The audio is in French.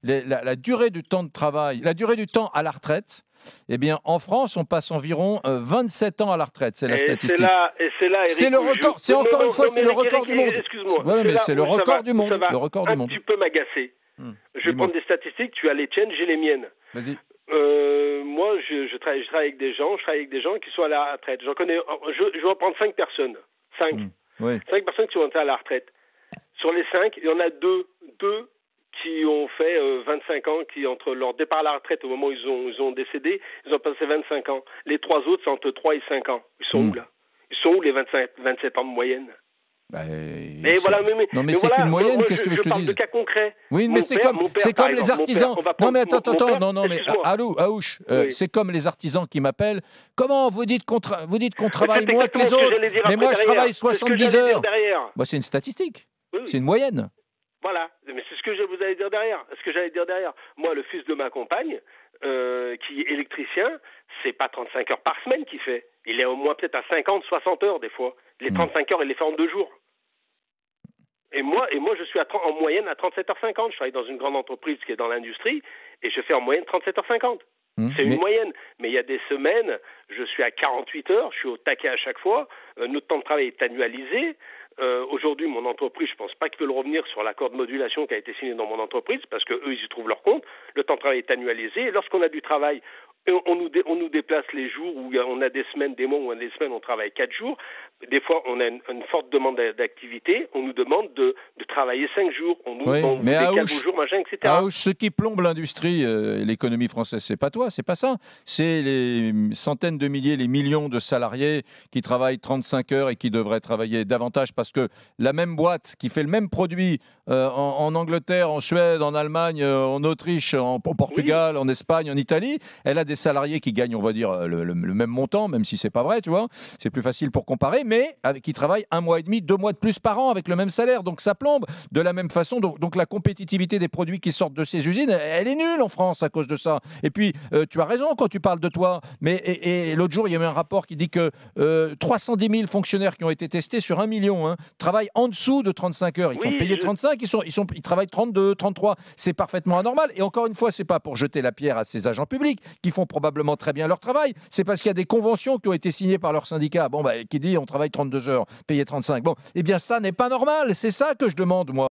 la durée du temps de travail, la durée du temps à la retraite, eh bien, en France, on passe environ 27 ans à la retraite, c'est la statistique. C'est là, C'est Eric, le où je... record, c'est Non, encore une non, fois, non, c'est mais le Eric, record du monde. excuse-moi, Ouais, c'est mais là c'est le record du où ça monde, va le record du un monde. petit peu m'agacer. Je vais Dis-moi, prendre des statistiques, tu as les tiennes, j'ai les miennes. vas-y. Moi, je travaille avec des gens, qui sont à la retraite. J'en connais, je vais en prendre 5 personnes. 5. Oui. 5 personnes qui sont à la retraite. Sur les 5, il y en a deux qui ont fait 25 ans, qui entre leur départ à la retraite au moment où ils ont décédé, ils ont passé 25 ans. Les 3 autres, c'est entre 3 et 5 ans. Ils sont où là? Ils sont où les 27 ans de moyenne? Bah, Et voilà, non, mais mais c'est voilà, qu'une moyenne, moi qu'est-ce que tu veux que je te parle de dise? cas concrets. Oui, mais c'est comme par les exemple, artisans. on va Non, prendre mais attends, père, non, mais excuse-moi. Aouche, Oui. c'est comme les artisans qui m'appellent. Comment vous dites qu'on travaille C'est moins que les exactement ce que autres? j'allais dire Mais après moi, je derrière. travaille C'est ce que 70 j'allais dire heures. derrière. Moi, c'est une statistique. Oui. C'est une moyenne. Voilà, mais c'est ce que vous allez dire derrière. Moi, le fils de ma compagne, qui est électricien, c'est pas 35 heures par semaine qu'il fait. Il est au moins peut-être à 50, 60 heures des fois. Les 35 heures, il les fait en 2 jours. Et moi, je suis en moyenne à 37h50. Je travaille dans une grande entreprise qui est dans l'industrie et je fais en moyenne 37h50. C'est une moyenne. Mais il y a des semaines, je suis à 48 heures, je suis au taquet à chaque fois. Notre temps de travail est annualisé. Aujourd'hui, mon entreprise, je pense pas qu'ils veulent revenir sur l'accord de modulation qui a été signé dans mon entreprise parce que eux, ils y trouvent leur compte. Le temps de travail est annualisé. Et lorsqu'on a du travail, on nous déplace les jours où on a des semaines, des mois où on a des semaines, on travaille 4 jours. Des fois, on a une forte demande d'activité. On nous demande de travailler 5 jours. On vous décale vos jours, machin, etc. Aouche, ce qui plombe l'industrie et l'économie française, c'est pas toi, c'est pas ça. C'est les centaines de milliers, les millions de salariés qui travaillent 35 heures et qui devraient travailler davantage parce que la même boîte qui fait le même produit en Angleterre, en Suède, en Allemagne, en Autriche, au Portugal, en Espagne, en Italie, elle a des salariés qui gagnent, on va dire, le même montant, même si c'est pas vrai, tu vois. C'est plus facile pour comparer, mais qui travaillent 1 mois et demi, 2 mois de plus par an avec le même salaire. Donc ça plombe de la même façon. Donc la compétitivité des produits qui sortent de ces usines, elle est nulle en France à cause de ça. Et puis, tu as raison quand tu parles de toi. Mais et l'autre jour, il y a eu un rapport qui dit que 310 000 fonctionnaires qui ont été testés sur 1 million travaillent en dessous de 35 heures. Ils sont payés 35, ils travaillent 32, 33. C'est parfaitement anormal. Et encore une fois, c'est pas pour jeter la pierre à ces agents publics qui font probablement très bien leur travail. C'est parce qu'il y a des conventions qui ont été signées par leur syndicat. Bon, qui dit on travaille 32 heures, payé 35. Bon, eh bien ça n'est pas normal. C'est ça que je demande, moi.